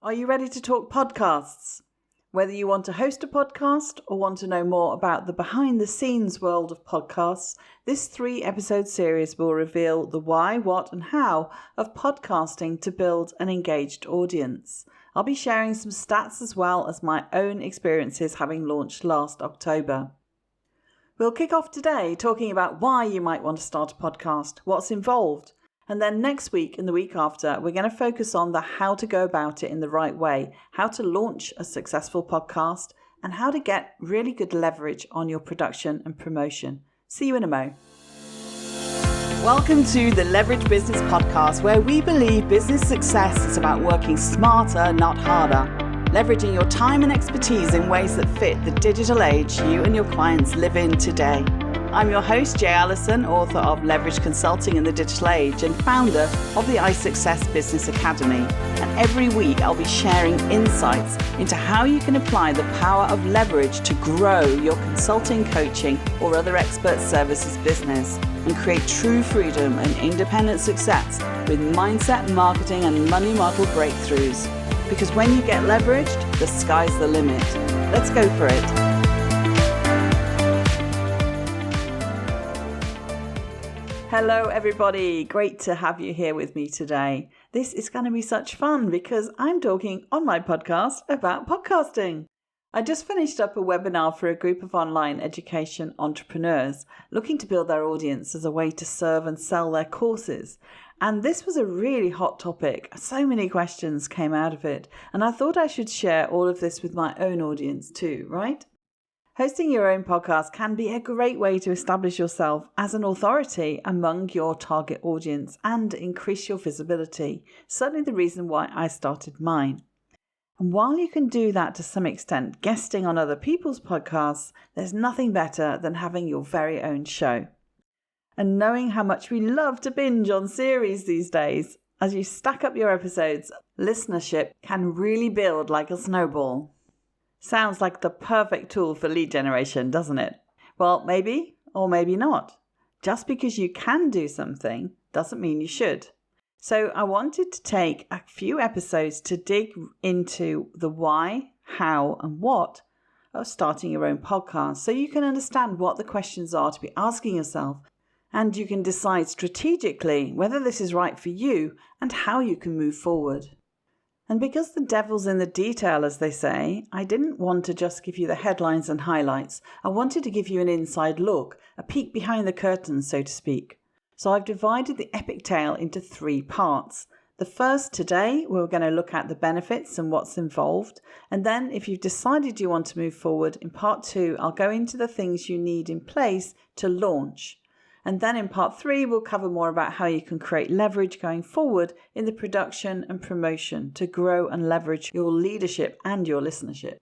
Are you ready to talk podcasts? Whether you want to host a podcast or want to know more about the behind-the-scenes world of podcasts, this 3-episode series will reveal the why, what and how of podcasting to build an engaged audience. I'll be sharing some stats as well as my own experiences having launched last October. We'll kick off today talking about why you might want to start a podcast, what's involved. And then next week and the week after, we're going to focus on the how to go about it in the right way, how to launch a successful podcast, and how to get really good leverage on your production and promotion. See you in a mo. Welcome to the Leverage Business Podcast, where we believe business success is about working smarter, not harder. Leveraging your time and expertise in ways that fit the digital age you and your clients live in today. I'm your host, Jay Allison, author of Leverage Consulting in the Digital Age and founder of the iSuccess Business Academy. And every week I'll be sharing insights into how you can apply the power of leverage to grow your consulting, coaching, or other expert services business and create true freedom and independent success with mindset, marketing, and money model breakthroughs. Because when you get leveraged, the sky's the limit. Let's go for it. Hello everybody, great to have you here with me today. This is going to be such fun because I'm talking on my podcast about podcasting. I just finished up a webinar for a group of online education entrepreneurs looking to build their audience as a way to serve and sell their courses. And this was a really hot topic. So many questions came out of it. And I thought I should share all of this with my own audience too, right? Hosting your own podcast can be a great way to establish yourself as an authority among your target audience and increase your visibility. Certainly the reason why I started mine. And while you can do that to some extent, guesting on other people's podcasts, there's nothing better than having your very own show. And knowing how much we love to binge on series these days, as you stack up your episodes, listenership can really build like a snowball. Sounds like the perfect tool for lead generation, doesn't it? Well, maybe or maybe not. Just because you can do something doesn't mean you should. So I wanted to take a few episodes to dig into the why, how, and what of starting your own podcast so you can understand what the questions are to be asking yourself and you can decide strategically whether this is right for you and how you can move forward. And because the devil's in the detail, as they say, I didn't want to just give you the headlines and highlights. I wanted to give you an inside look, a peek behind the curtain, so to speak. So I've divided the epic tale into 3 parts. The first today, we're going to look at the benefits and what's involved. And then if you've decided you want to move forward, in part 2, I'll go into the things you need in place to launch. And then in part 3, we'll cover more about how you can create leverage going forward in the production and promotion to grow and leverage your leadership and your listenership.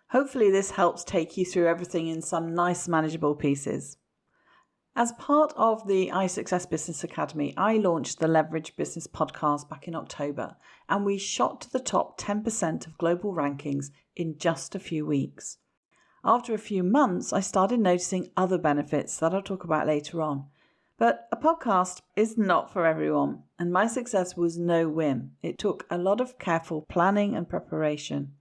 Hopefully this helps take you through everything in some nice manageable pieces. As part of the iSuccess Business Academy, I launched the Leverage Business Podcast back in October, and we shot to the top 10% of global rankings in just a few weeks. After a few months, I started noticing other benefits that I'll talk about later on. But a podcast is not for everyone, and my success was no whim. It took a lot of careful planning and preparation.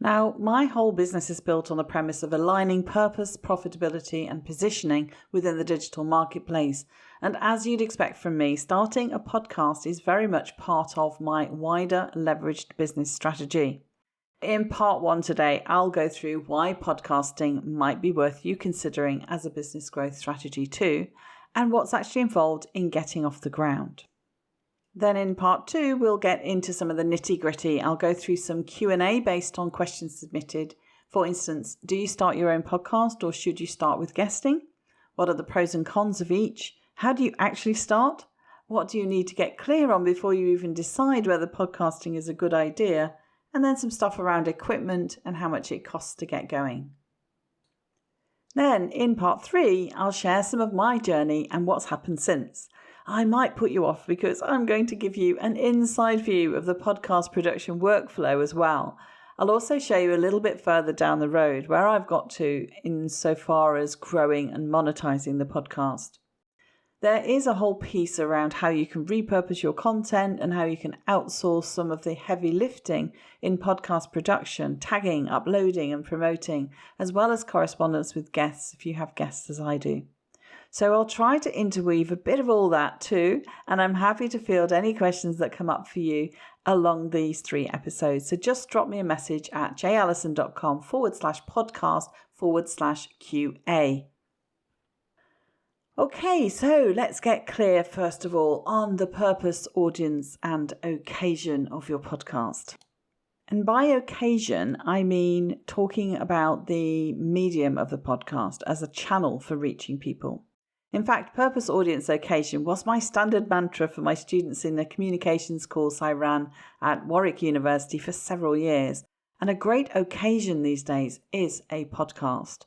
Now, my whole business is built on the premise of aligning purpose, profitability, and positioning within the digital marketplace. And as you'd expect from me, starting a podcast is very much part of my wider leveraged business strategy. In part 1 today, I'll go through why podcasting might be worth you considering as a business growth strategy too, and what's actually involved in getting off the ground. Then in part 2, we'll get into some of the nitty-gritty. I'll go through some Q&A based on questions submitted. For instance, do you start your own podcast or should you start with guesting? What are the pros and cons of each? How do you actually start? What do you need to get clear on before you even decide whether podcasting is a good idea? And then some stuff around equipment and how much it costs to get going. Then in part 3, I'll share some of my journey and what's happened since. I might put you off because I'm going to give you an inside view of the podcast production workflow as well. I'll also show you a little bit further down the road where I've got to insofar as growing and monetizing the podcast. There is a whole piece around how you can repurpose your content and how you can outsource some of the heavy lifting in podcast production, tagging, uploading and promoting, as well as correspondence with guests if you have guests as I do. So I'll try to interweave a bit of all that too, and I'm happy to field any questions that come up for you along these 3 episodes. So just drop me a message at jallison.com/podcast/QA. Okay, so let's get clear first of all on the purpose, audience and occasion of your podcast. And by occasion, I mean talking about the medium of the podcast as a channel for reaching people. In fact, purpose, audience, occasion was my standard mantra for my students in the communications course I ran at Warwick University for several years. And a great occasion these days is a podcast.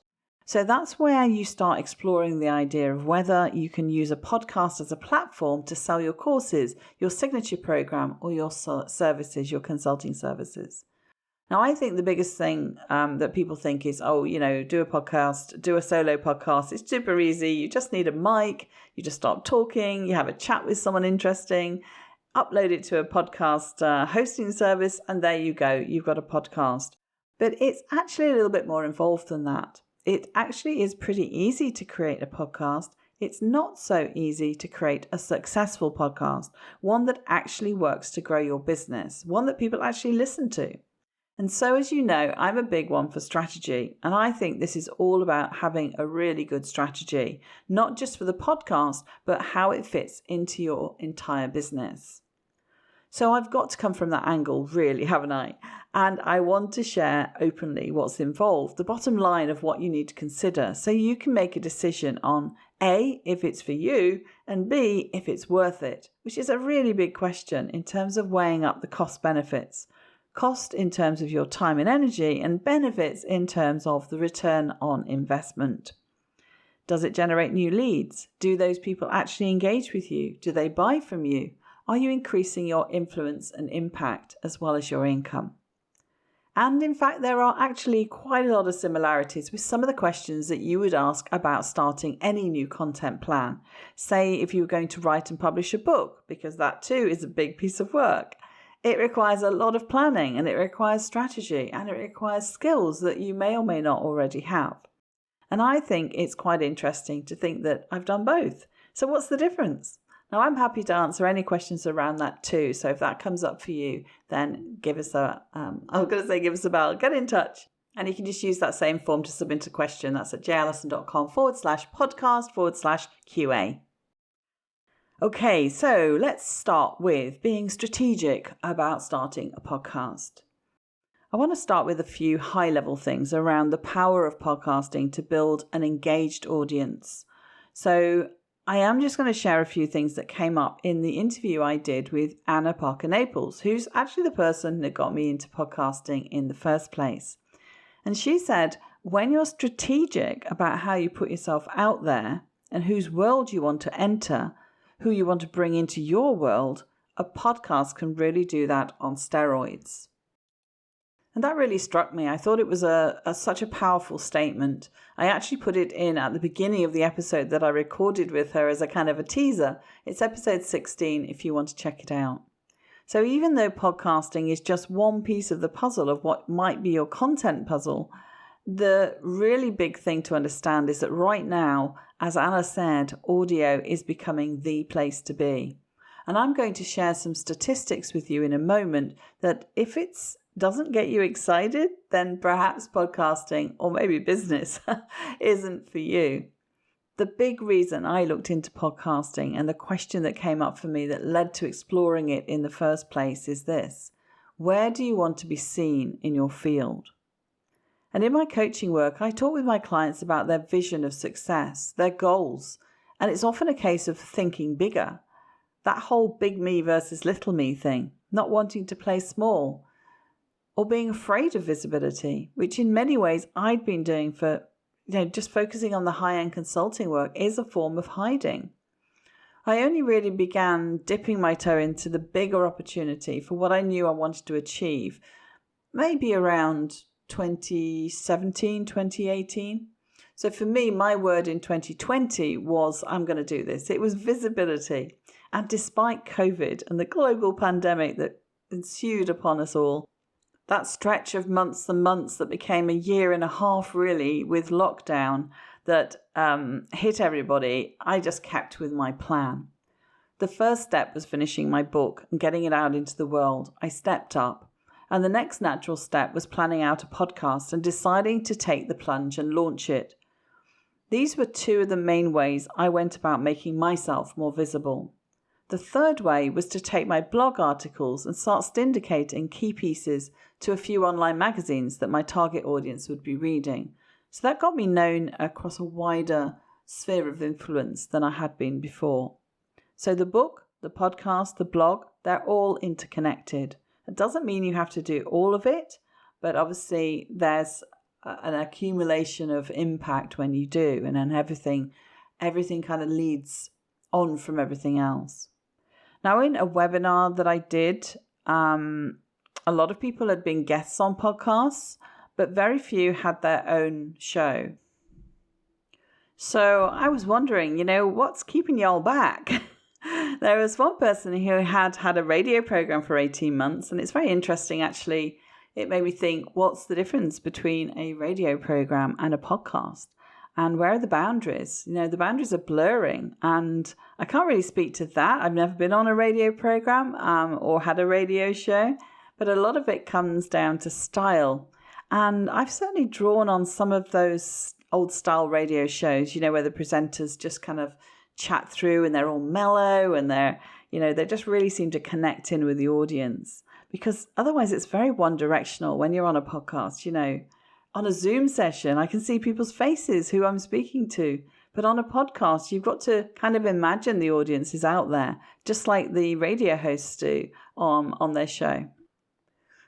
So that's where you start exploring the idea of whether you can use a podcast as a platform to sell your courses, your signature program, or your services, your consulting services. Now, I think the biggest thing that people think is, do a podcast, do a solo podcast. It's super easy. You just need a mic. You just start talking. You have a chat with someone interesting, upload it to a podcast hosting service, and there you go. You've got a podcast. But it's actually a little bit more involved than that. It actually is pretty easy to create a podcast. It's not so easy to create a successful podcast, one that actually works to grow your business, one that people actually listen to. And so, as you know, I'm a big one for strategy. And I think this is all about having a really good strategy, not just for the podcast, but how it fits into your entire business. So I've got to come from that angle, really, haven't I? And I want to share openly what's involved, the bottom line of what you need to consider, so you can make a decision on A, if it's for you, and B, if it's worth it, which is a really big question in terms of weighing up the cost benefits. Cost in terms of your time and energy, and benefits in terms of the return on investment. Does it generate new leads? Do those people actually engage with you? Do they buy from you? Are you increasing your influence and impact as well as your income? And in fact, there are actually quite a lot of similarities with some of the questions that you would ask about starting any new content plan. Say if you were going to write and publish a book, because that too is a big piece of work. It requires a lot of planning, and it requires strategy, and it requires skills that you may or may not already have. And I think it's quite interesting to think that I've done both. So what's the difference? Now, I'm happy to answer any questions around that too. So if that comes up for you, then give us a bell, get in touch. And you can just use that same form to submit a question. That's at jallison.com/podcast/QA. Okay, so let's start with being strategic about starting a podcast. I want to start with a few high-level things around the power of podcasting to build an engaged audience. So I am just going to share a few things that came up in the interview I did with Anna Parker Naples, who's actually the person that got me into podcasting in the first place. And she said, when you're strategic about how you put yourself out there and whose world you want to enter, who you want to bring into your world, a podcast can really do that on steroids. And that really struck me. I thought it was such a powerful statement. I actually put it in at the beginning of the episode that I recorded with her as a kind of a teaser. It's episode 16 if you want to check it out. So even though podcasting is just one piece of the puzzle of what might be your content puzzle, the really big thing to understand is that right now, as Anna said, audio is becoming the place to be. And I'm going to share some statistics with you in a moment that if it doesn't get you excited, then perhaps podcasting or maybe business isn't for you. The big reason I looked into podcasting and the question that came up for me that led to exploring it in the first place is this: where do you want to be seen in your field? And in my coaching work, I talk with my clients about their vision of success, their goals, and it's often a case of thinking bigger. That whole big me versus little me thing, not wanting to play small, or being afraid of visibility, which in many ways I'd been doing for, just focusing on the high-end consulting work is a form of hiding. I only really began dipping my toe into the bigger opportunity for what I knew I wanted to achieve, maybe around 2017, 2018. So for me, my word in 2020 was, I'm going to do this. It was visibility. And despite COVID and the global pandemic that ensued upon us all, that stretch of months and months that became a year and a half really with lockdown that hit everybody, I just kept with my plan. The first step was finishing my book and getting it out into the world. I stepped up. And the next natural step was planning out a podcast and deciding to take the plunge and launch it. These were two of the main ways I went about making myself more visible. The third way was to take my blog articles and start syndicating key pieces to a few online magazines that my target audience would be reading. So that got me known across a wider sphere of influence than I had been before. So the book, the podcast, the blog, they're all interconnected. It doesn't mean you have to do all of it, but obviously there's an accumulation of impact when you do, and then everything kind of leads on from everything else. Now, in a webinar that I did, a lot of people had been guests on podcasts, but very few had their own show. So I was wondering, what's keeping y'all back? There was one person who had a radio program for 18 months, and it's very interesting, actually. It made me think, what's the difference between a radio program and a podcast? And where are the boundaries? The boundaries are blurring, and I can't really speak to that. I've never been on a radio program or had a radio show, but a lot of it comes down to style. And I've certainly drawn on some of those old style radio shows, where the presenters just kind of chat through and they're all mellow and they just really seem to connect in with the audience, because otherwise it's very one directional when you're on a podcast. On a Zoom session, I can see people's faces who I'm speaking to. But on a podcast, you've got to kind of imagine the audience is out there, just like the radio hosts do on their show.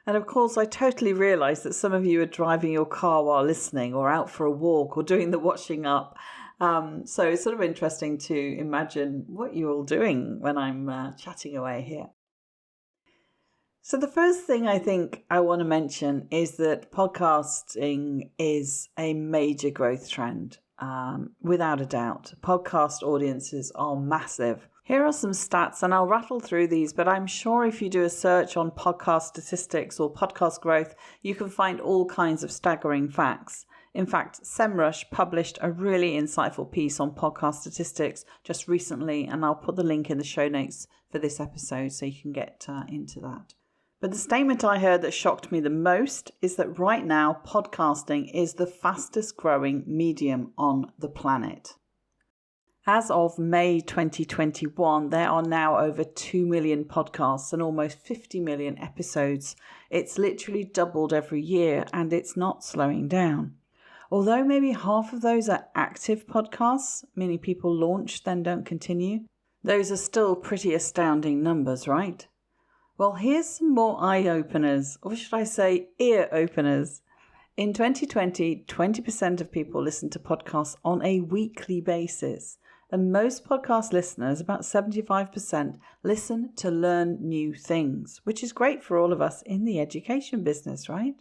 And of course, I totally realise that some of you are driving your car while listening, or out for a walk, or doing the washing up. So it's sort of interesting to imagine what you're all doing when I'm chatting away here. So the first thing I think I want to mention is that podcasting is a major growth trend, without a doubt. Podcast audiences are massive. Here are some stats, and I'll rattle through these, but I'm sure if you do a search on podcast statistics or podcast growth, you can find all kinds of staggering facts. In fact, SEMrush published a really insightful piece on podcast statistics just recently, and I'll put the link in the show notes for this episode so you can get into that. But the statement I heard that shocked me the most is that right now, podcasting is the fastest growing medium on the planet. As of May 2021, there are now over 2 million podcasts and almost 50 million episodes. It's literally doubled every year, and it's not slowing down. Although maybe half of those are active podcasts, meaning people launch then don't continue, those are still pretty astounding numbers, right? Well, here's some more eye-openers, or should I say ear-openers. In 2020, 20% of people listen to podcasts on a weekly basis. And most podcast listeners, about 75%, listen to learn new things, which is great for all of us in the education business, right?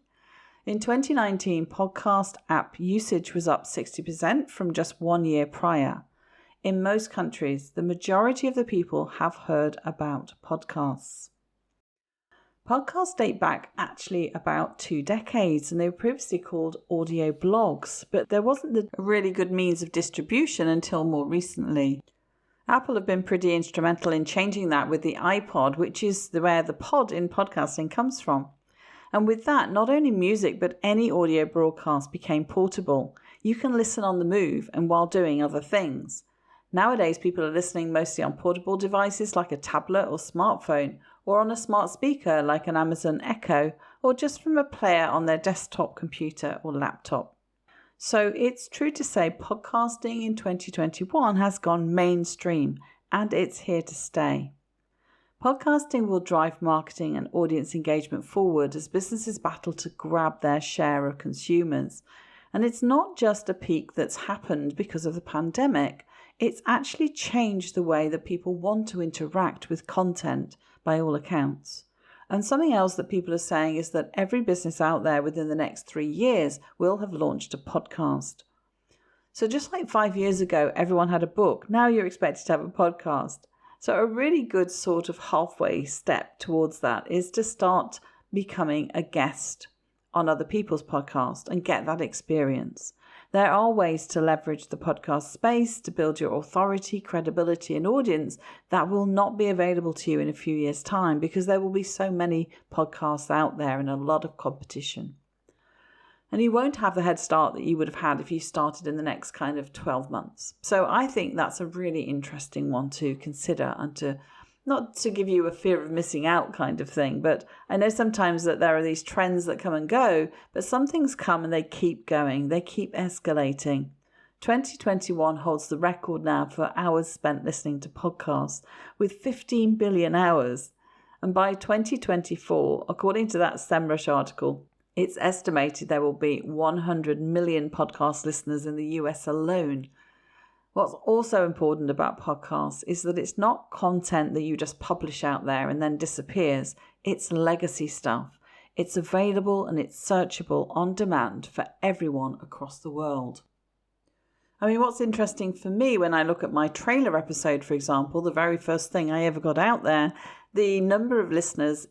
In 2019, podcast app usage was up 60% from just 1 year prior. In most countries, the majority of the people have heard about podcasts. Podcasts date back actually about 2 decades, and they were previously called audio blogs, but there wasn't a really good means of distribution until more recently. Apple have been pretty instrumental in changing that with the iPod, which is where the pod in podcasting comes from. And with that, not only music, but any audio broadcast became portable. You can listen on the move and while doing other things. Nowadays, people are listening mostly on portable devices like a tablet or smartphone, or on a smart speaker like an Amazon Echo, or just from a player on their desktop computer or laptop. So it's true to say podcasting in 2021 has gone mainstream, and it's here to stay. Podcasting will drive marketing and audience engagement forward as businesses battle to grab their share of consumers. And it's not just a peak that's happened because of the pandemic. It's actually changed the way that people want to interact with content by all accounts. And something else that people are saying is that every business out there within the next 3 years will have launched a podcast. So just like 5 years ago, everyone had a book. Now you're expected to have a podcast. So a really good sort of halfway step towards that is to start becoming a guest on other people's podcasts and get that experience. There are ways to leverage the podcast space to build your authority, credibility, and audience that will not be available to you in a few years' time because there will be so many podcasts out there and a lot of competition. And you won't have the head start that you would have had if you started in the next kind of 12 months. So I think that's a really interesting one to consider and to not to give you a fear of missing out kind of thing. But I know sometimes that there are these trends that come and go, but some things come and they keep going. They keep escalating. 2021 holds the record now for hours spent listening to podcasts with 15 billion hours. And by 2024, according to that SEMrush article, it's estimated there will be 100 million podcast listeners in the US alone. What's also important about podcasts is that it's not content that you just publish out there and then disappears. It's legacy stuff. It's available and it's searchable on demand for everyone across the world. I mean, what's interesting for me when I look at my trailer episode, for example, the very first thing I ever got out there, the number of listeners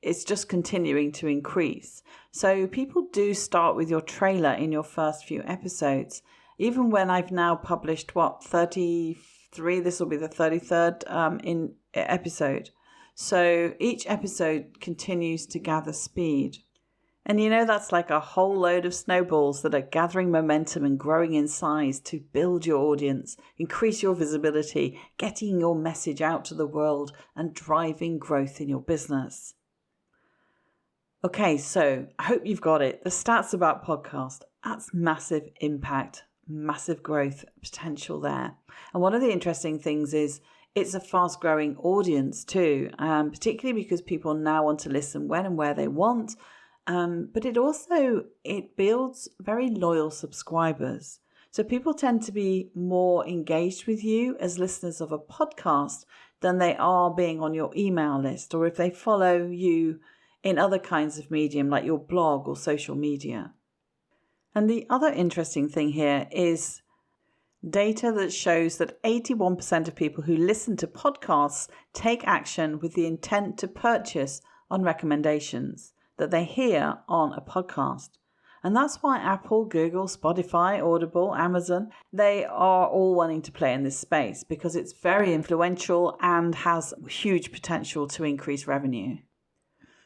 it's just continuing to increase. So people do start with your trailer in your first few episodes. Even when I've now published, 33, this will be the 33rd in episode. So each episode continues to gather speed. And that's like a whole load of snowballs that are gathering momentum and growing in size to build your audience, increase your visibility, getting your message out to the world and driving growth in your business. Okay, so I hope you've got it. The stats about podcast, that's massive impact, massive growth potential there. And one of the interesting things is it's a fast growing audience too, particularly because people now want to listen when and where they want. But it builds very loyal subscribers. So people tend to be more engaged with you as listeners of a podcast than they are being on your email list or if they follow you in other kinds of medium like your blog or social media. And the other interesting thing here is data that shows that 81% of people who listen to podcasts take action with the intent to purchase on recommendations that they hear on a podcast. And that's why Apple, Google, Spotify, Audible, Amazon, they are all wanting to play in this space because it's very influential and has huge potential to increase revenue.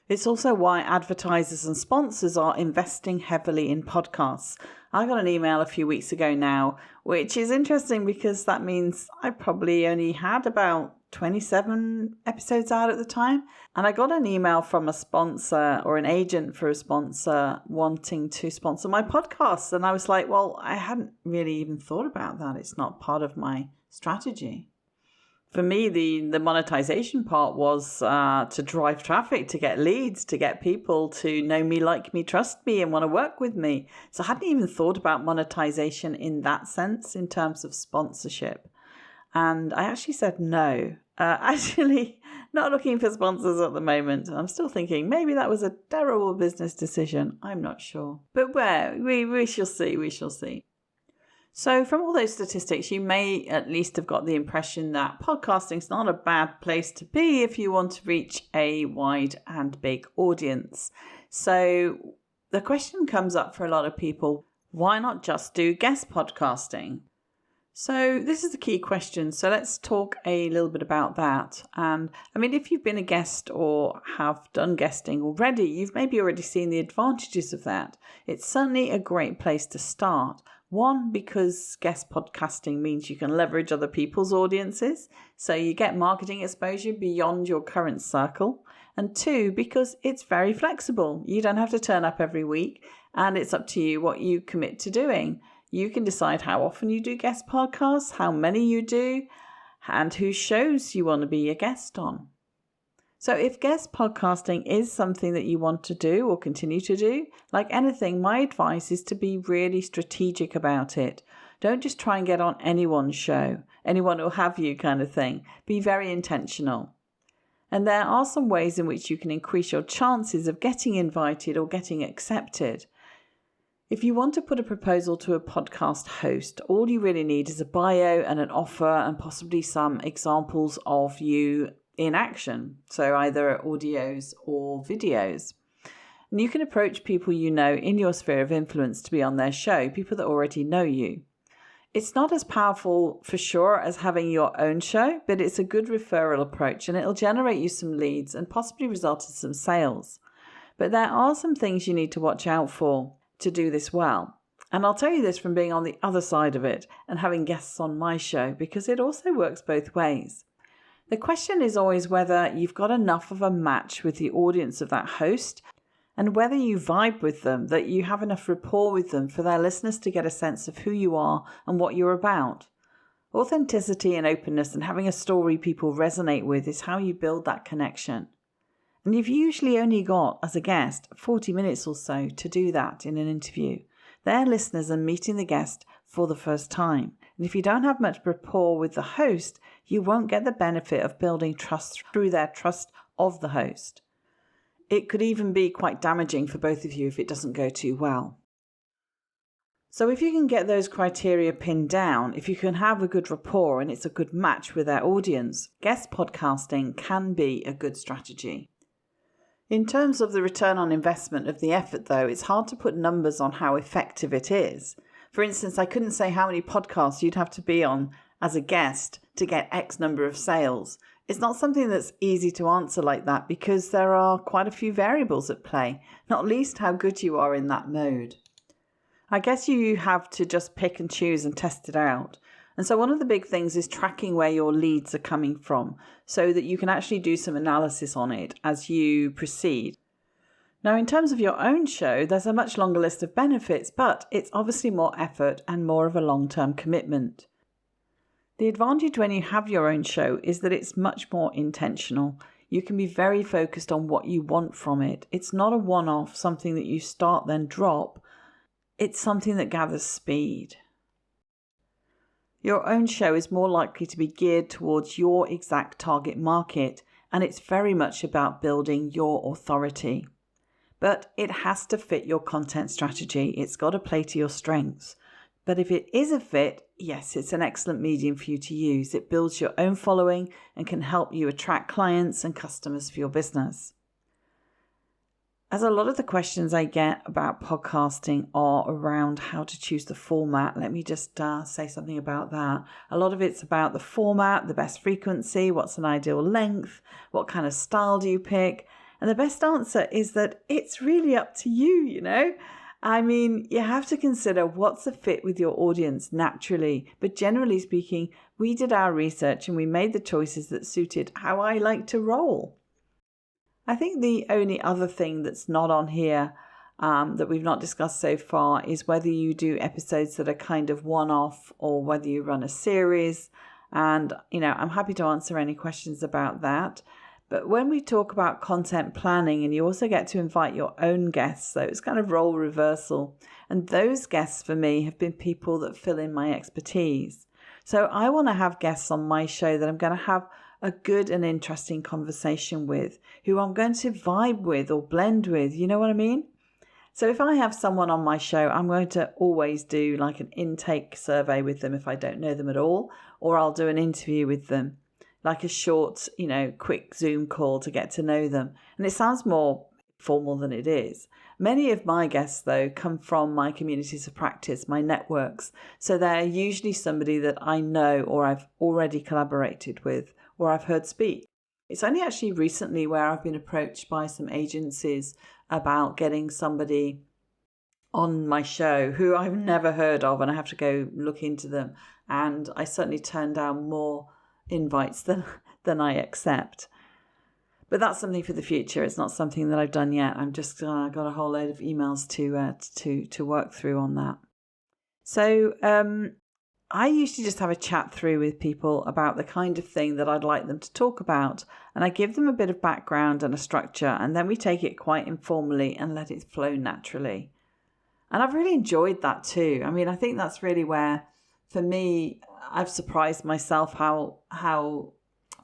It's also why advertisers and sponsors are investing heavily in podcasts. I got an email a few weeks ago now, which is interesting because that means I probably only had about 27 episodes out at the time. And I got an email from a sponsor or an agent for a sponsor wanting to sponsor my podcast. And I was like, well, I hadn't really even thought about that. It's not part of my strategy. For me, the monetization part was to drive traffic, to get leads, to get people to know me, like me, trust me, and want to work with me. So I hadn't even thought about monetization in that sense in terms of sponsorship. And I actually said no. Actually, not looking for sponsors at the moment. I'm still thinking maybe that was a terrible business decision. I'm not sure. But we shall see. We shall see. So from all those statistics, you may at least have got the impression that podcasting is not a bad place to be if you want to reach a wide and big audience. So the question comes up for a lot of people, why not just do guest podcasting? So this is the key question. So let's talk a little bit about that. And if you've been a guest or have done guesting already, you've maybe already seen the advantages of that. It's certainly a great place to start. One, because guest podcasting means you can leverage other people's audiences, so you get marketing exposure beyond your current circle. And two, because it's very flexible. You don't have to turn up every week, and it's up to you what you commit to doing. You can decide how often you do guest podcasts, how many you do, and whose shows you want to be a guest on. So if guest podcasting is something that you want to do or continue to do, like anything, my advice is to be really strategic about it. Don't just try and get on anyone's show, anyone will have you kind of thing. Be very intentional. And there are some ways in which you can increase your chances of getting invited or getting accepted. If you want to put a proposal to a podcast host, all you really need is a bio and an offer and possibly some examples of you in action. So either audios or videos. And you can approach people you know in your sphere of influence to be on their show, people that already know you. It's not as powerful for sure as having your own show, but it's a good referral approach and it'll generate you some leads and possibly result in some sales. But there are some things you need to watch out for to do this well. And I'll tell you this from being on the other side of it and having guests on my show, because it also works both ways. The question is always whether you've got enough of a match with the audience of that host and whether you vibe with them, that you have enough rapport with them for their listeners to get a sense of who you are and what you're about. Authenticity and openness and having a story people resonate with is how you build that connection. And you've usually only got, as a guest, 40 minutes or so to do that in an interview. Their listeners are meeting the guest for the first time. And if you don't have much rapport with the host, you won't get the benefit of building trust through their trust of the host. It could even be quite damaging for both of you if it doesn't go too well. So if you can get those criteria pinned down, if you can have a good rapport and it's a good match with their audience, guest podcasting can be a good strategy. In terms of the return on investment of the effort, though, it's hard to put numbers on how effective it is. For instance, I couldn't say how many podcasts you'd have to be on as a guest to get X number of sales. It's not something that's easy to answer like that because there are quite a few variables at play, not least how good you are in that mode. I guess you have to just pick and choose and test it out. And so one of the big things is tracking where your leads are coming from so that you can actually do some analysis on it as you proceed. Now, in terms of your own show, there's a much longer list of benefits, but it's obviously more effort and more of a long-term commitment. The advantage when you have your own show is that it's much more intentional. You can be very focused on what you want from it. It's not a one-off, something that you start then drop. It's something that gathers speed. Your own show is more likely to be geared towards your exact target market, and it's very much about building your authority. But it has to fit your content strategy. It's got to play to your strengths. But if it is a fit, yes, it's an excellent medium for you to use. It builds your own following and can help you attract clients and customers for your business. As a lot of the questions I get about podcasting are around how to choose the format, let me just say something about that. A lot of it's about the format, the best frequency, what's an ideal length, what kind of style do you pick? And the best answer is that it's really up to you, you know? I mean, you have to consider what's a fit with your audience naturally. But generally speaking, we did our research and we made the choices that suited how I like to roll. I think the only other thing that's not on here that we've not discussed so far is whether you do episodes that are kind of one-off or whether you run a series. And, I'm happy to answer any questions about that. But when we talk about content planning, and you also get to invite your own guests, so it's kind of role reversal. And those guests for me have been people that fill in my expertise. So I want to have guests on my show that I'm going to have a good and interesting conversation with, who I'm going to vibe with or blend with, you know what I mean? So if I have someone on my show, I'm going to always do like an intake survey with them if I don't know them at all, or I'll do an interview with them, like a short, quick Zoom call to get to know them. And it sounds more formal than it is. Many of my guests, though, come from my communities of practice, my networks. So they're usually somebody that I know or I've already collaborated with or I've heard speak. It's only actually recently where I've been approached by some agencies about getting somebody on my show who I've never heard of, and I have to go look into them. And I certainly turn down more invites than I accept. But that's something for the future. It's not something that I've done yet. I'm just got a whole load of emails to work through on that. So I usually just have a chat through with people about the kind of thing that I'd like them to talk about. And I give them a bit of background and a structure, and then we take it quite informally and let it flow naturally. And I've really enjoyed that too. I mean, I think that's really where, for me, I've surprised myself how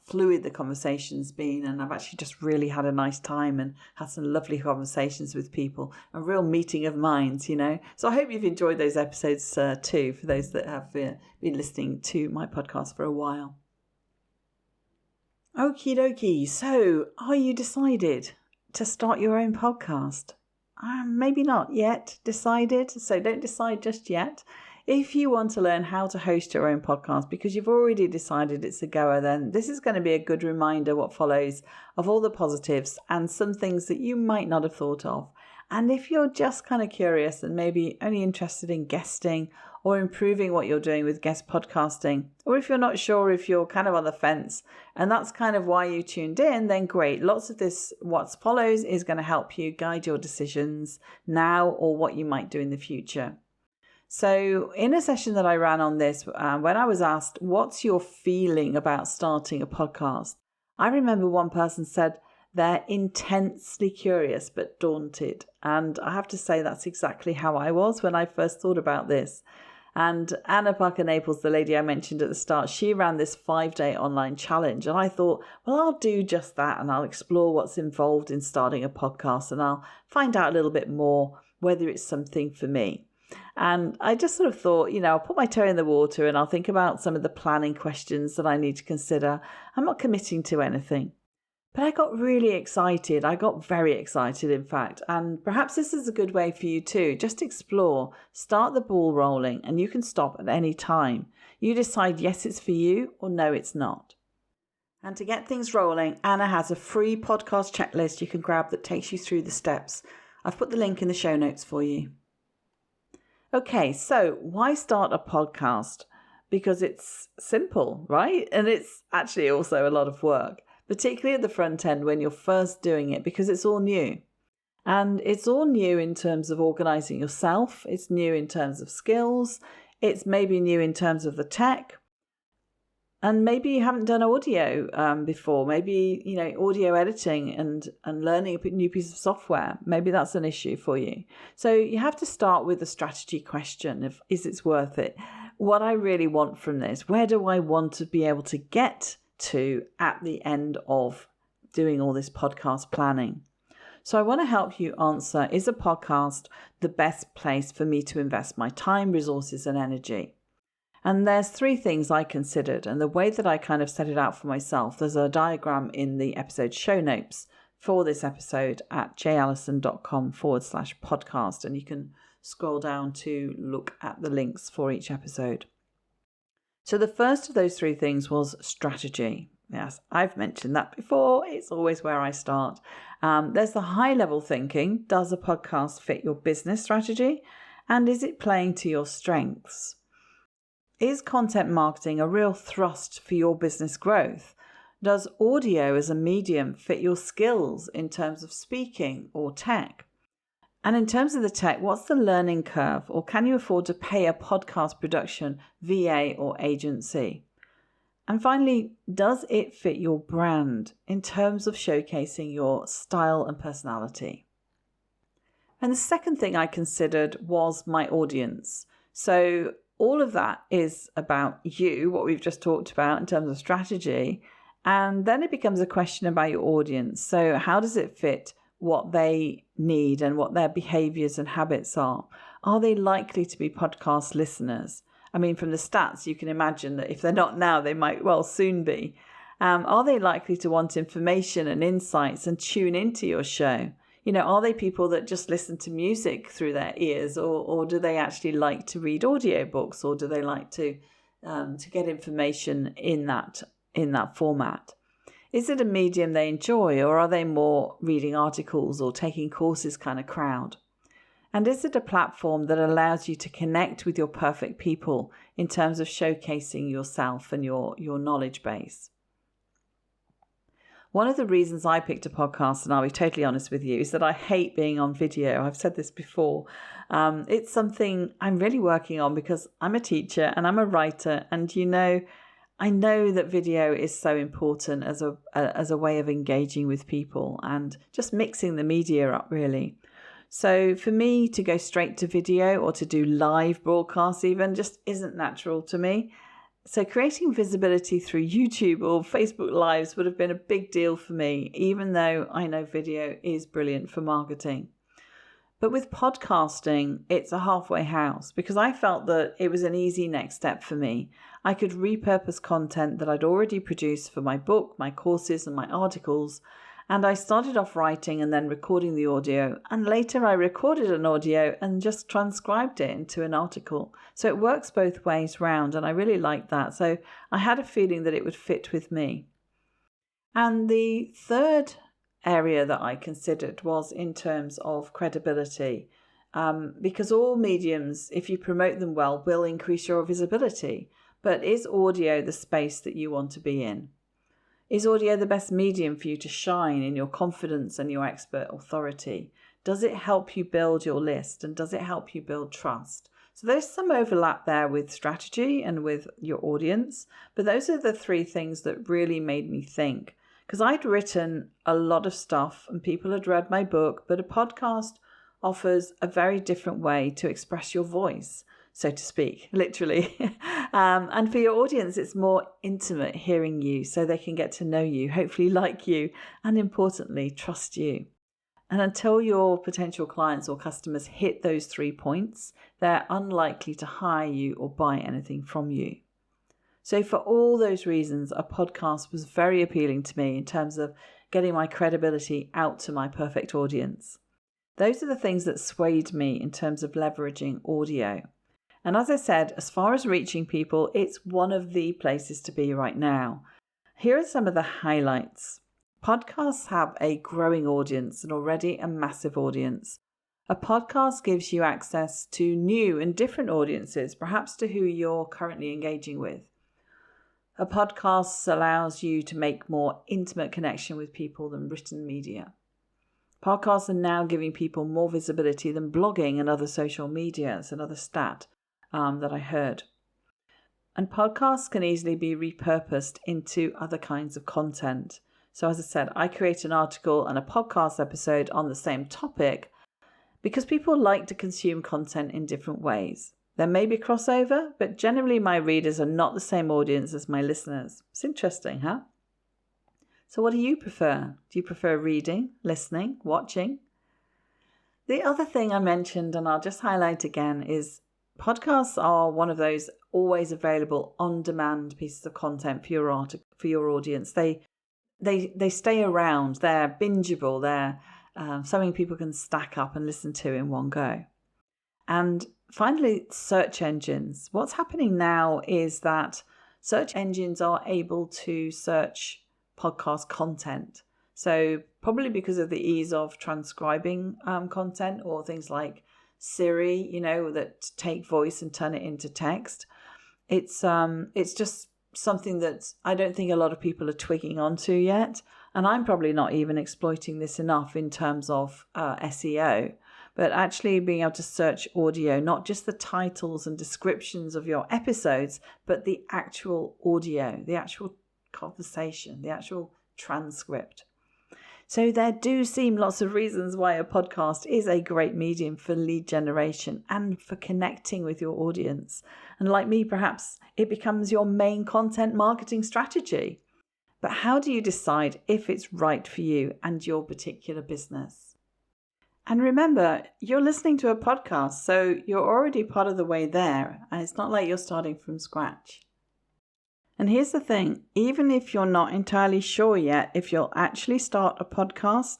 fluid the conversation's been, and I've actually just really had a nice time and had some lovely conversations with people, a real meeting of minds, So I hope you've enjoyed those episodes too, for those that have been listening to my podcast for a while. Okie dokie. So, are you decided to start your own podcast? Maybe not yet decided, so don't decide just yet. If you want to learn how to host your own podcast because you've already decided it's a goer, then this is going to be a good reminder what follows of all the positives and some things that you might not have thought of. And if you're just kind of curious and maybe only interested in guesting or improving what you're doing with guest podcasting, or if you're not sure, if you're kind of on the fence and that's kind of why you tuned in, then great. Lots of this, what follows, is going to help you guide your decisions now or what you might do in the future. So in a session that I ran on this, when I was asked, what's your feeling about starting a podcast? I remember one person said they're intensely curious but daunted. And I have to say that's exactly how I was when I first thought about this. And Anna Parker-Naples, the lady I mentioned at the start, she ran this 5-day online challenge. And I thought, well, I'll do just that and I'll explore what's involved in starting a podcast and I'll find out a little bit more whether it's something for me. And I just sort of thought, I'll put my toe in the water and I'll think about some of the planning questions that I need to consider. I'm not committing to anything. But I got really excited. I got very excited, in fact. And perhaps this is a good way for you too. Just explore, start the ball rolling, and you can stop at any time. You decide yes, it's for you, or no, it's not. And to get things rolling, Anna has a free podcast checklist you can grab that takes you through the steps. I've put the link in the show notes for you. Okay, so why start a podcast? Because it's simple, right? And it's actually also a lot of work, particularly at the front end when you're first doing it, because it's all new. And it's all new in terms of organizing yourself. It's new in terms of skills. It's maybe new in terms of the tech. And maybe you haven't done audio before. Maybe, audio editing and learning a new piece of software. Maybe that's an issue for you. So you have to start with the strategy question of, is it worth it? What I really want from this, where do I want to be able to get to at the end of doing all this podcast planning? So I want to help you answer, is a podcast the best place for me to invest my time, resources, and energy? And there's 3 things I considered, and the way that I kind of set it out for myself, there's a diagram in the episode show notes for this episode at jallison.com/podcast, and you can scroll down to look at the links for each episode. So the first of those 3 things was strategy. Yes, I've mentioned that before. It's always where I start. There's the high-level thinking. Does a podcast fit your business strategy? And is it playing to your strengths? Is content marketing a real thrust for your business growth? Does audio as a medium fit your skills in terms of speaking or tech? And in terms of the tech, what's the learning curve? Or can you afford to pay a podcast production VA or agency? And finally, does it fit your brand in terms of showcasing your style and personality? And the second thing I considered was my audience. So all of that is about you, what we've just talked about in terms of strategy. And then it becomes a question about your audience. So how does it fit what they need and what their behaviors and habits are? Are they likely to be podcast listeners? I mean, from the stats, you can imagine that if they're not now, they might well soon be. Are they likely to want information and insights and tune into your show? Are they people that just listen to music through their ears, or do they actually like to read audiobooks, or do they like to get information in that format? Is it a medium they enjoy, or are they more reading articles or taking courses kind of crowd? And is it a platform that allows you to connect with your perfect people in terms of showcasing yourself and your knowledge base? One of the reasons I picked a podcast, and I'll be totally honest with you, is that I hate being on video. I've said this before. It's something I'm really working on because I'm a teacher and I'm a writer. And, I know that video is so important as a way of engaging with people and just mixing the media up, really. So for me to go straight to video or to do live broadcasts even just isn't natural to me. So creating visibility through YouTube or Facebook Lives would have been a big deal for me, even though I know video is brilliant for marketing. But with podcasting, it's a halfway house because I felt that it was an easy next step for me. I could repurpose content that I'd already produced for my book, my courses, and my articles. And I started off writing and then recording the audio. And later I recorded an audio and just transcribed it into an article. So it works both ways round. And I really liked that. So I had a feeling that it would fit with me. And the third area that I considered was in terms of credibility. Because all mediums, if you promote them well, will increase your visibility. But is audio the space that you want to be in? Is audio the best medium for you to shine in your confidence and your expert authority? Does it help you build your list, and does it help you build trust? So there's some overlap there with strategy and with your audience, but those are the three things that really made me think. Because I'd written a lot of stuff and people had read my book, but a podcast offers a very different way to express your voice, so to speak, literally. And for your audience, it's more intimate hearing you so they can get to know you, hopefully like you, and importantly, trust you. And until your potential clients or customers hit those 3 points, they're unlikely to hire you or buy anything from you. So for all those reasons, a podcast was very appealing to me in terms of getting my credibility out to my perfect audience. Those are the things that swayed me in terms of leveraging audio. And as I said, as far as reaching people, it's one of the places to be right now. Here are some of the highlights. Podcasts have a growing audience and already a massive audience. A podcast gives you access to new and different audiences, perhaps to who you're currently engaging with. A podcast allows you to make more intimate connection with people than written media. Podcasts are now giving people more visibility than blogging and other social media. It's another stat that I heard. And podcasts can easily be repurposed into other kinds of content. So as I said, I create an article and a podcast episode on the same topic because people like to consume content in different ways. There may be crossover, but generally my readers are not the same audience as my listeners. It's interesting, huh? So what do you prefer? Do you prefer reading, listening, watching? The other thing I mentioned, and I'll just highlight again, is podcasts are one of those always available on-demand pieces of content for your audience. They stay around. They're bingeable. They're something people can stack up and listen to in one go. And finally, search engines. What's happening now is that search engines are able to search podcast content. So probably because of the ease of transcribing content, or things like Siri, that take voice and turn it into text. It's just something that I don't think a lot of people are twigging onto yet. And I'm probably not even exploiting this enough in terms of SEO. But actually being able to search audio, not just the titles and descriptions of your episodes, but the actual audio, the actual conversation, the actual transcript. So there do seem lots of reasons why a podcast is a great medium for lead generation and for connecting with your audience. And like me, perhaps it becomes your main content marketing strategy. But how do you decide if it's right for you and your particular business? And remember, you're listening to a podcast, so you're already part of the way there, and it's not like you're starting from scratch. And here's the thing, even if you're not entirely sure yet if you'll actually start a podcast,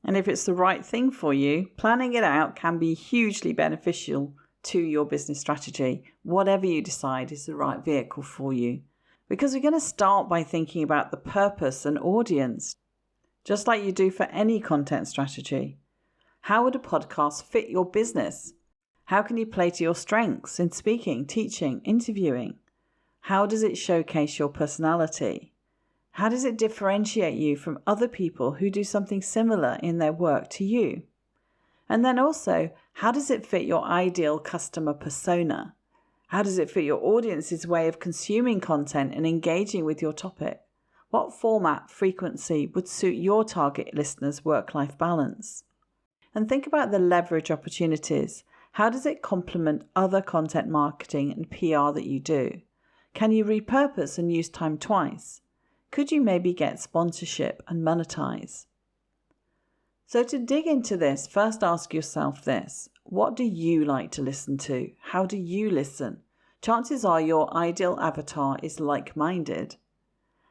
and if it's the right thing for you, planning it out can be hugely beneficial to your business strategy, whatever you decide is the right vehicle for you. Because we're going to start by thinking about the purpose and audience, just like you do for any content strategy. How would a podcast fit your business? How can you play to your strengths in speaking, teaching, interviewing? How does it showcase your personality? How does it differentiate you from other people who do something similar in their work to you? And then also, how does it fit your ideal customer persona? How does it fit your audience's way of consuming content and engaging with your topic? What format, frequency would suit your target listeners' work-life balance? And think about the leverage opportunities. How does it complement other content marketing and PR that you do? Can you repurpose and use time twice? Could you maybe get sponsorship and monetize? So to dig into this, first ask yourself this. What do you like to listen to? How do you listen? Chances are your ideal avatar is like-minded.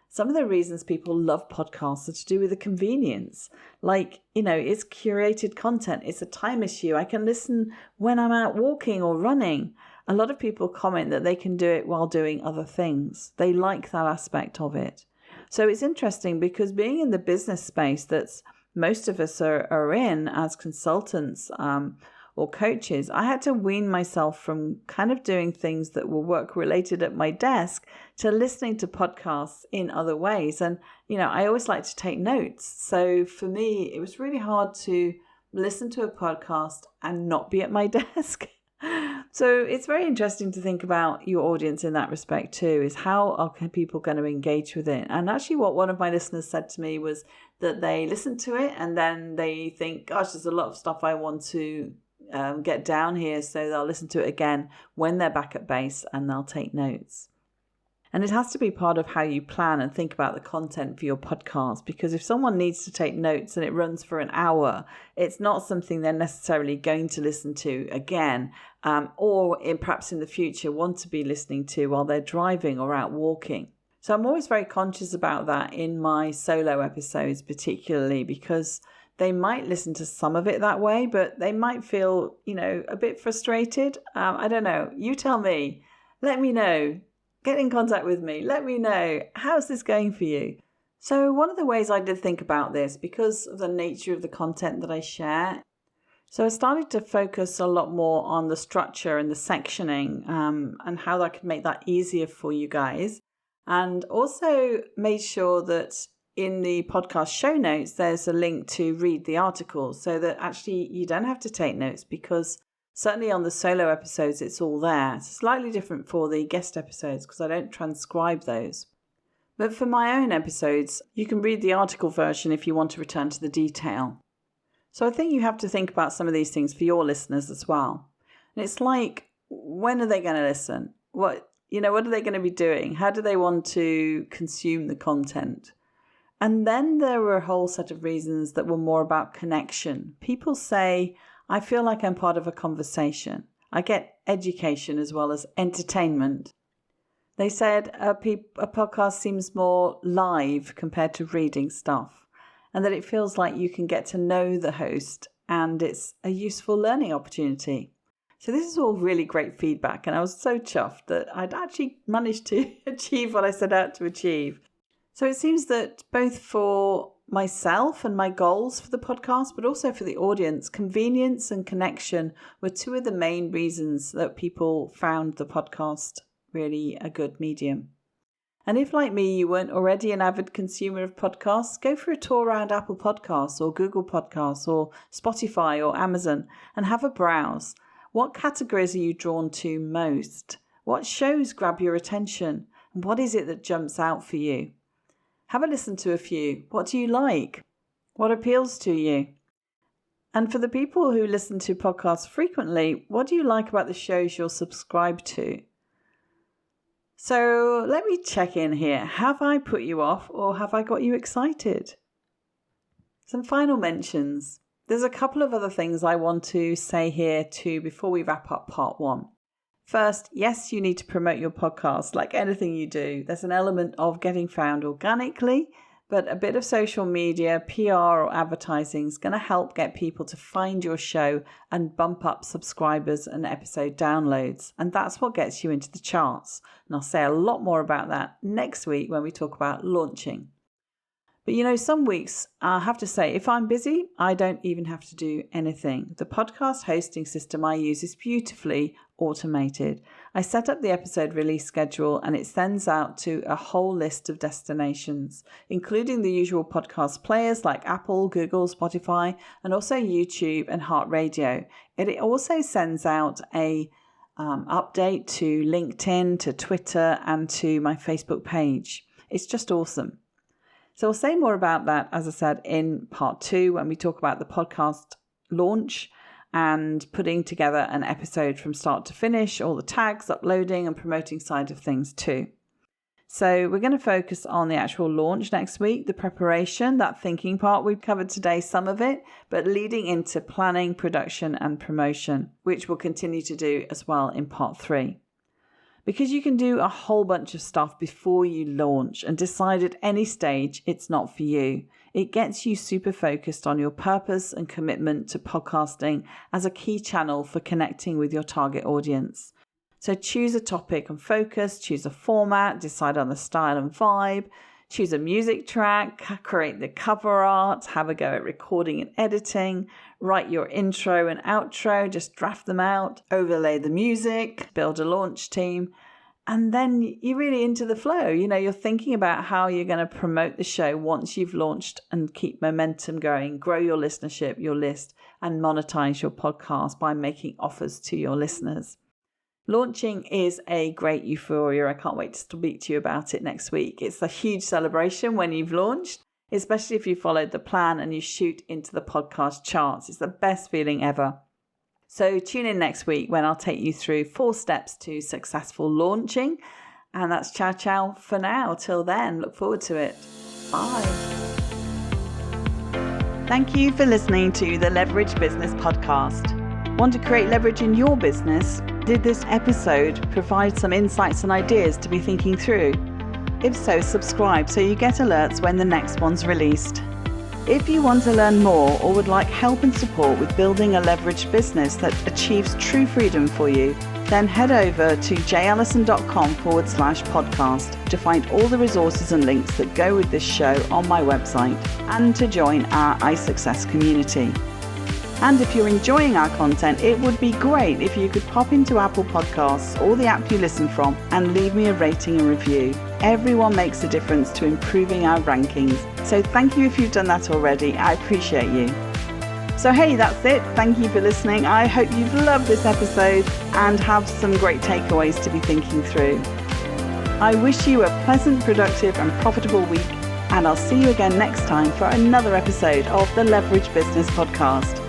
Some of the reasons people love podcasts are to do with the convenience. Like, it's curated content. It's a time issue. I can listen when I'm out walking or running. A lot of people comment that they can do it while doing other things. They like that aspect of it. So it's interesting because being in the business space that's most of us are in as consultants or coaches, I had to wean myself from kind of doing things that were work related at my desk to listening to podcasts in other ways. And, I always like to take notes. So for me, it was really hard to listen to a podcast and not be at my desk. So it's very interesting to think about your audience in that respect too, is how are people going to engage with it? And actually what one of my listeners said to me was that they listen to it and then they think, gosh, there's a lot of stuff I want to get down here. So they'll listen to it again when they're back at base and they'll take notes. And it has to be part of how you plan and think about the content for your podcast, because if someone needs to take notes and it runs for an hour, it's not something they're necessarily going to listen to again, or perhaps in the future want to be listening to while they're driving or out walking. So I'm always very conscious about that in my solo episodes, particularly because they might listen to some of it that way, but they might feel, a bit frustrated. I don't know. You tell me. Let me know. Get in contact with me. Let me know. How's this going for you? So one of the ways I did think about this, because of the nature of the content that I share, so I started to focus a lot more on the structure and the sectioning and how I could make that easier for you guys. And also made sure that in the podcast show notes, there's a link to read the articles so that actually you don't have to take notes, because certainly on the solo episodes, it's all there. It's slightly different for the guest episodes because I don't transcribe those. But for my own episodes, you can read the article version if you want to return to the detail. So I think you have to think about some of these things for your listeners as well. And it's like, when are they going to listen? What are they going to be doing? How do they want to consume the content? And then there were a whole set of reasons that were more about connection. People say, I feel like I'm part of a conversation. I get education as well as entertainment. They said a podcast seems more live compared to reading stuff, and that it feels like you can get to know the host and it's a useful learning opportunity. So this is all really great feedback, and I was so chuffed that I'd actually managed to achieve what I set out to achieve. So it seems that both for myself and my goals for the podcast, but also for the audience, convenience and connection were two of the main reasons that people found the podcast really a good medium. And if, like me, you weren't already an avid consumer of podcasts, go for a tour around Apple Podcasts or Google Podcasts or Spotify or Amazon and have a browse. What categories are you drawn to most? What shows grab your attention? And what is it that jumps out for you? Have a listen to a few. What do you like? What appeals to you? And for the people who listen to podcasts frequently, what do you like about the shows you're subscribed to? So let me check in here. Have I put you off or have I got you excited? Some final mentions. There's a couple of other things I want to say here too before we wrap up part one. First, yes, you need to promote your podcast like anything you do. There's an element of getting found organically, but a bit of social media, PR or advertising is going to help get people to find your show and bump up subscribers and episode downloads. And that's what gets you into the charts. And I'll say a lot more about that next week when we talk about launching. But some weeks I have to say, if I'm busy, I don't even have to do anything. The podcast hosting system I use is beautifully automated. I set up the episode release schedule and it sends out to a whole list of destinations, including the usual podcast players like Apple, Google, Spotify, and also YouTube and Heart Radio. It also sends out a update to LinkedIn, to Twitter, and to my Facebook page. It's just awesome. So I'll say more about that, as I said, in part 2 when we talk about the podcast launch and putting together an episode from start to finish, all the tags, uploading and promoting side of things too. So we're going to focus on the actual launch next week, the preparation, that thinking part. We've covered today some of it, but leading into planning, production and promotion, which we'll continue to do as well in part 3. Because you can do a whole bunch of stuff before you launch and decide at any stage it's not for you. It gets you super focused on your purpose and commitment to podcasting as a key channel for connecting with your target audience. So choose a topic and focus, choose a format, decide on the style and vibe, choose a music track, create the cover art, have a go at recording and editing, write your intro and outro, just draft them out, overlay the music, build a launch team, and then you're really into the flow. You're thinking about how you're going to promote the show once you've launched and keep momentum going, grow your listenership, your list, and monetize your podcast by making offers to your listeners. Launching is a great euphoria. I can't wait to speak to you about it next week. It's a huge celebration when you've launched, especially if you followed the plan and you shoot into the podcast charts. It's the best feeling ever. So tune in next week when I'll take you through 4 steps to successful launching. And that's ciao for now. Till then, look forward to it. Bye. Thank you for listening to the Leverage Business Podcast. Want to create leverage in your business? Did this episode provide some insights and ideas to be thinking through? If so, subscribe so you get alerts when the next one's released. If you want to learn more or would like help and support with building a leveraged business that achieves true freedom for you, then head over to jallison.com/podcast to find all the resources and links that go with this show on my website and to join our iSuccess community. And if you're enjoying our content, it would be great if you could pop into Apple Podcasts or the app you listen from and leave me a rating and review. Everyone makes a difference to improving our rankings. So thank you if you've done that already. I appreciate you. So hey, that's it. Thank you for listening. I hope you've loved this episode and have some great takeaways to be thinking through. I wish you a pleasant, productive and profitable week, and I'll see you again next time for another episode of the Leverage Business Podcast.